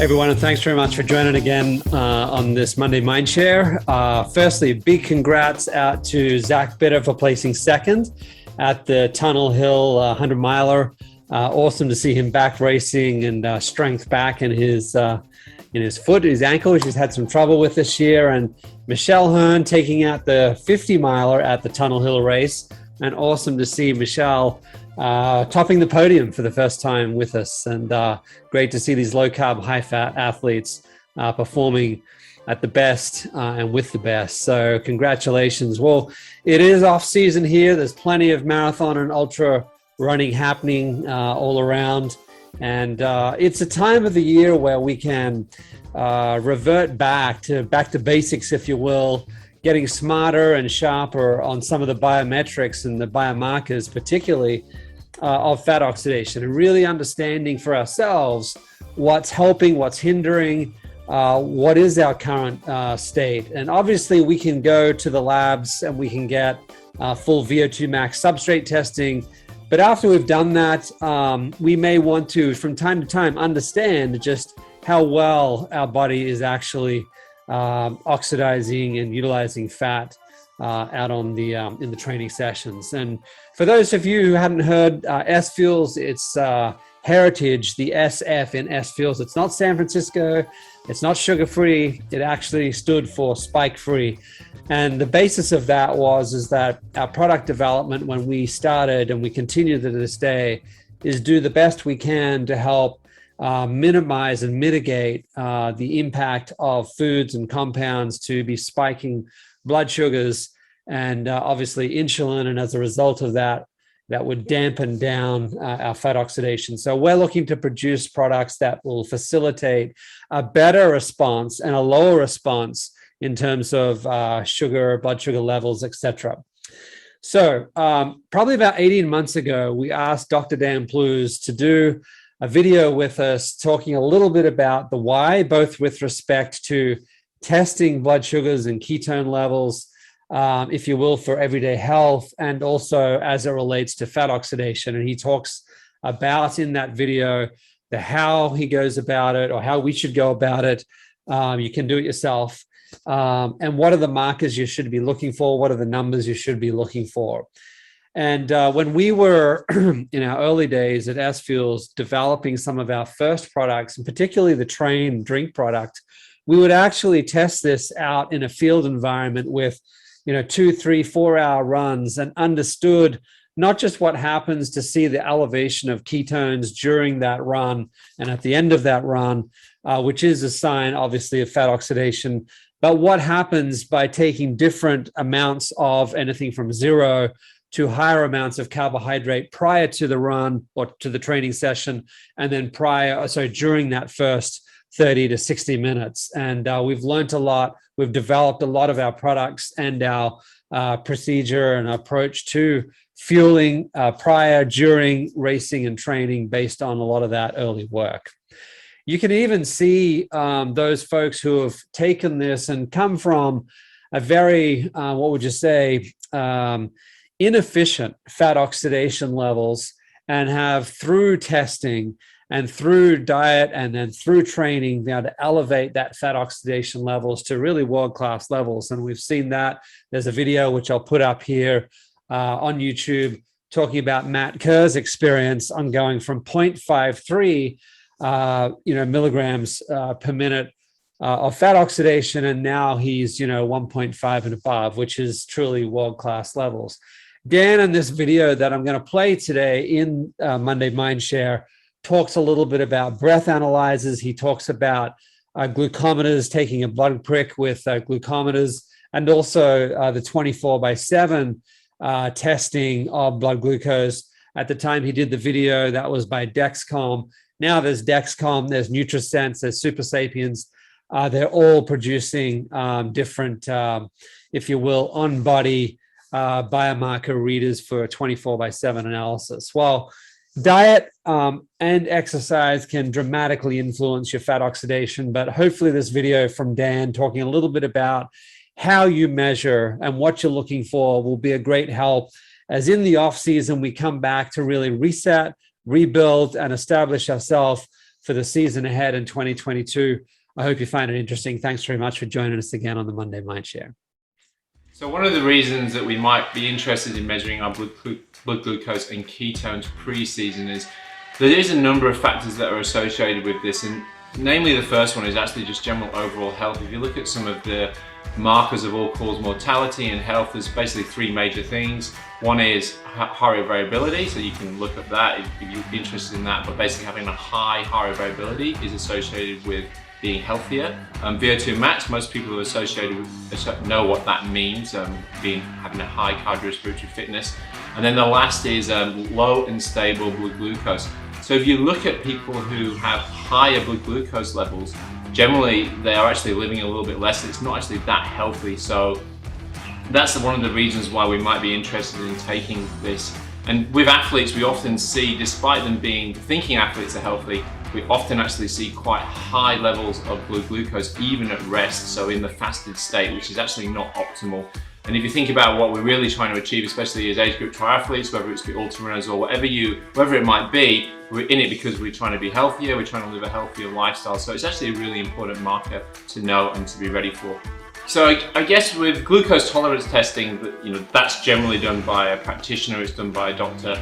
Hey everyone, and thanks very much for joining again on this Monday Mindshare. Firstly, big congrats out to Zach Bitter for placing second at the Tunnel Hill 100 miler. Awesome to see him back racing and strength back in his foot, his ankle, which he's had some trouble with this year. And Michelle Hearn taking out the 50 miler at the Tunnel Hill race. And awesome to see Michelle topping the podium for the first time with us. And great to see these low carb, high fat athletes performing at the best and with the best. So congratulations. Well, it is off season here. There's plenty of marathon and ultra running happening all around. And it's a time of the year where we can revert back to basics, if you will, getting smarter and sharper on some of the biometrics and the biomarkers, particularly of fat oxidation, and really understanding for ourselves what's helping, what's hindering, what is our current state. And obviously we can go to the labs and we can get full VO2 max substrate testing. But after we've done that, we may want to, from time to time, understand just how well our body is actually oxidizing and utilizing fat out on the in the training sessions. And for those of you who hadn't heard SFuels, it's heritage, the SF in SFuels. It's not San Francisco, it's not sugar-free. It actually stood for spike-free. And the basis of that is that our product development, when we started and we continue to this day, is do the best we can to help minimize and mitigate the impact of foods and compounds to be spiking blood sugars and obviously insulin. And as a result of that, that would dampen down our fat oxidation. So we're looking to produce products that will facilitate a better response and a lower response in terms of sugar, blood sugar levels, etc. So probably about 18 months ago, we asked Dr. Dan Plews to do a video with us talking a little bit about the why, both with respect to testing blood sugars and ketone levels, if you will, for everyday health, and also as it relates to fat oxidation. And he talks about in that video the how he goes about it, or how we should go about it. You can do it yourself. And what are the markers you should be looking for? What are the numbers you should be looking for? And when we were in our early days at SFuels developing some of our first products, and particularly the Train drink product, we would actually test this out in a field environment with 2, 3, 4 hour runs, and understood not just what happens to see the elevation of ketones during that run and at the end of that run, which is a sign obviously of fat oxidation, but what happens by taking different amounts of anything from 0 to higher amounts of carbohydrate prior to the run or to the training session, and then during that first 30 to 60 minutes. And we've learned a lot. We've developed a lot of our products and our procedure and approach to fueling prior, during racing and training based on a lot of that early work. You can even see those folks who have taken this and come from a very, inefficient fat oxidation levels, and have, through testing and through diet and then through training, been able to elevate that fat oxidation levels to really world-class levels. And we've seen that. There's a video which I'll put up here on YouTube talking about Matt Kerr's experience on going from 0.53 milligrams per minute of fat oxidation, and now he's 1.5 and above, which is truly world-class levels. Dan, in this video that I'm going to play today in Monday Mindshare, talks a little bit about breath analyzers. He talks about glucometers, taking a blood prick with glucometers, and also the 24/7 testing of blood glucose. At the time he did the video, that was by Dexcom. Now there's Dexcom, there's Nutrisense, there's Super Sapiens. They're all producing different, if you will, on-body biomarker readers for 24/7 analysis. Well, diet and exercise can dramatically influence your fat oxidation, but hopefully this video from Dan talking a little bit about how you measure and what you're looking for will be a great help, as in the off season we come back to really reset, rebuild, and establish ourselves for the season ahead in 2022. I hope you find it interesting. Thanks very much for joining us again on the Monday Mindshare. So one of the reasons that we might be interested in measuring our blood glucose and ketones pre-season is there is a number of factors that are associated with this, and namely the first one is actually just general overall health. If you look at some of the markers of all-cause mortality and health, there's basically three major things. One is heart rate variability, so you can look at that if you're interested in that, but basically having a high heart rate variability is associated with being healthier. VO2 max, most people are associated with, know what that means, having a high cardiorespiratory fitness. And then the last is low and stable blood glucose. So if you look at people who have higher blood glucose levels, generally they are actually living a little bit less. It's not actually that healthy. So that's one of the reasons why we might be interested in taking this. And with athletes, we often see, despite them thinking athletes are healthy, we often actually see quite high levels of blood glucose even at rest, so in the fasted state, which is actually not optimal. And if you think about what we're really trying to achieve, especially as age group triathletes, whether it's the ultra runners or whatever it might be, we're in it because we're trying to be healthier, we're trying to live a healthier lifestyle. So it's actually a really important marker to know and to be ready for. So I guess with glucose tolerance testing, that's generally done by a practitioner, it's done by a doctor.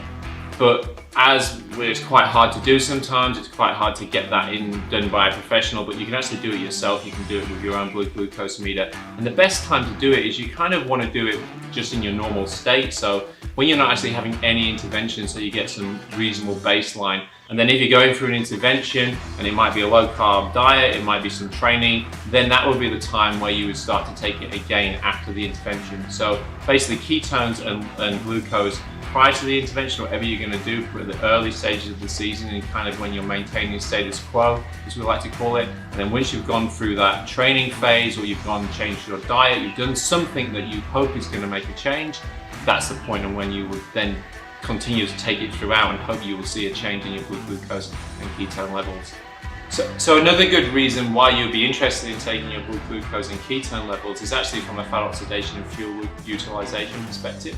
But it's quite hard to do sometimes, it's quite hard to get that done by a professional, but you can actually do it yourself. You can do it with your own blood glucose meter. And the best time to do it is you kind of want to do it just in your normal state. So when you're not actually having any intervention, so you get some reasonable baseline. And then if you're going through an intervention, and it might be a low carb diet, it might be some training, then that would be the time where you would start to take it again after the intervention. So basically ketones and glucose prior to the intervention, whatever you're going to do for the early stages of the season and kind of when you're maintaining status quo, as we like to call it. And then once you've gone through that training phase, or you've gone and changed your diet, you've done something that you hope is going to make a change, that's the point of when you would then continue to take it throughout and hope you will see a change in your blood glucose and ketone levels. So another good reason why you'd be interested in taking your blood glucose and ketone levels is actually from a fat oxidation and fuel utilization perspective.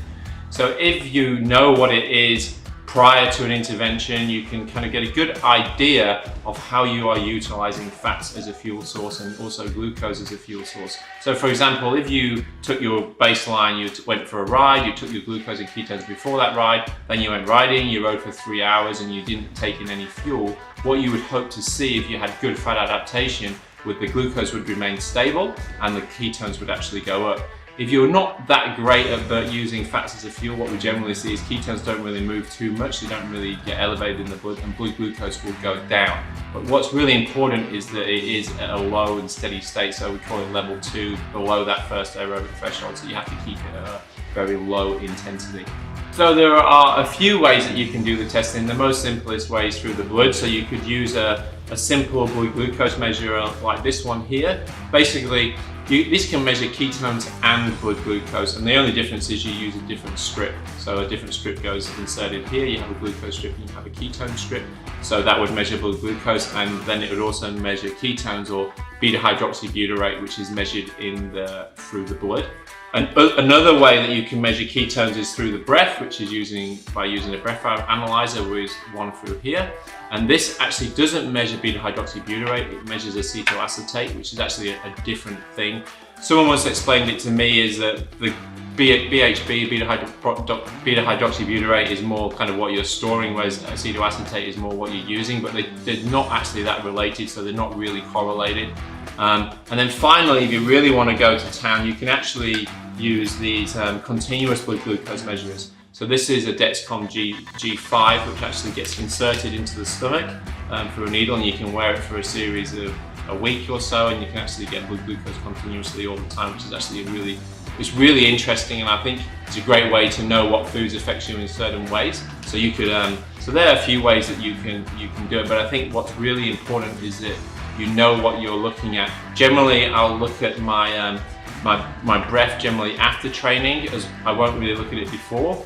So if you know what it is prior to an intervention, you can kind of get a good idea of how you are utilizing fats as a fuel source and also glucose as a fuel source. So for example, if you took your baseline, you went for a ride, you took your glucose and ketones before that ride, then you went riding, you rode for 3 hours and you didn't take in any fuel, what you would hope to see if you had good fat adaptation with the glucose would remain stable and the ketones would actually go up. If you're not that great at using fats as a fuel, what we generally see is ketones don't really move too much, they don't really get elevated in the blood, and blood glucose will go down. But what's really important is that it is at a low and steady state, so we call it level 2, below that first aerobic threshold, so you have to keep it at a very low intensity. So there are a few ways that you can do the testing. The most simplest way is through the blood, so you could use a simple blood glucose measure like this one here. Basically, this can measure ketones and blood glucose, and the only difference is you use a different strip. So a different strip goes inserted here. You have a glucose strip and you have a ketone strip. So that would measure blood glucose, and then it would also measure ketones or beta-hydroxybutyrate, which is measured through the blood. And another way that you can measure ketones is through the breath, which is by using a breath analyzer, with one through here. And this actually doesn't measure beta-hydroxybutyrate, it measures acetoacetate, which is actually a different thing. Someone once explained it to me is that the BHB, beta-hydroxybutyrate, is more kind of what you're storing, whereas acetoacetate is more what you're using, but they're not actually that related, so they're not really correlated. And then finally, if you really want to go to town, you can actually use these continuous blood glucose measurers. So this is a Dexcom G5, which actually gets inserted into the stomach through a needle, and you can wear it for a series of a week or so, and you can actually get blood glucose continuously all the time, which is actually it's really interesting, and I think it's a great way to know what foods affect you in certain ways. So you could, so there are a few ways that you can do it, but I think what's really important is that you know what you're looking at. Generally, I'll look at my breath generally after training, as I won't really look at it before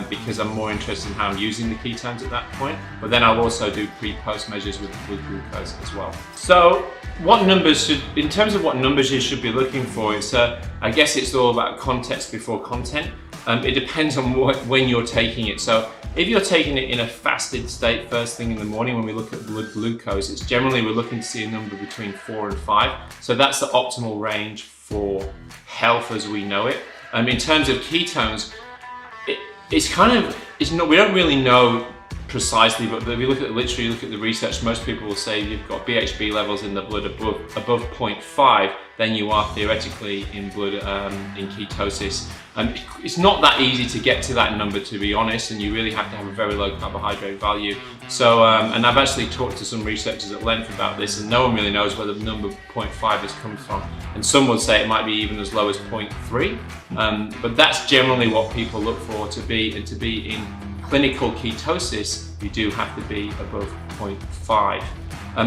because I'm more interested in how I'm using the ketones at that point. But then I'll also do pre-post measures with blood glucose as well. So in terms of what numbers you should be looking for, I guess it's all about context before content. It depends on when you're taking it. So if you're taking it in a fasted state first thing in the morning, when we look at blood glucose, it's generally we're looking to see a number between 4 and 5. So that's the optimal range for health as we know it. In terms of ketones, we don't really know precisely, but if you look at the research, most people will say you've got BHB levels in the blood above 0.5, then you are theoretically in blood in ketosis. It's not that easy to get to that number, to be honest, and you really have to have a very low carbohydrate value. So, and I've actually talked to some researchers at length about this, and no one really knows where the number 0.5 has come from. And some would say it might be even as low as 0.3, but that's generally what people look for to be, and to be in clinical ketosis, you do have to be above 0.5.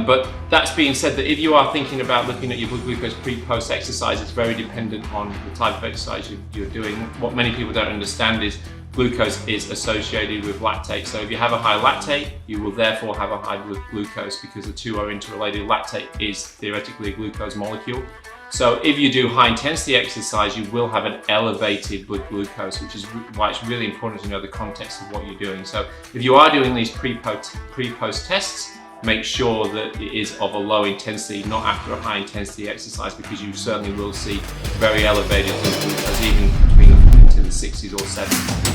But that's being said, that if you are thinking about looking at your blood glucose pre-post exercise, it's very dependent on the type of exercise you're doing. What many people don't understand is glucose is associated with lactate. So if you have a high lactate, you will therefore have a high blood glucose, because the two are interrelated. Lactate is theoretically a glucose molecule. So if you do high intensity exercise, you will have an elevated blood glucose, which is why it's really important to know the context of what you're doing. So if you are doing these pre-post tests, make sure that it is of a low intensity, not after a high intensity exercise, because you certainly will see very elevated blood glucose, even between into the 60s or 70s.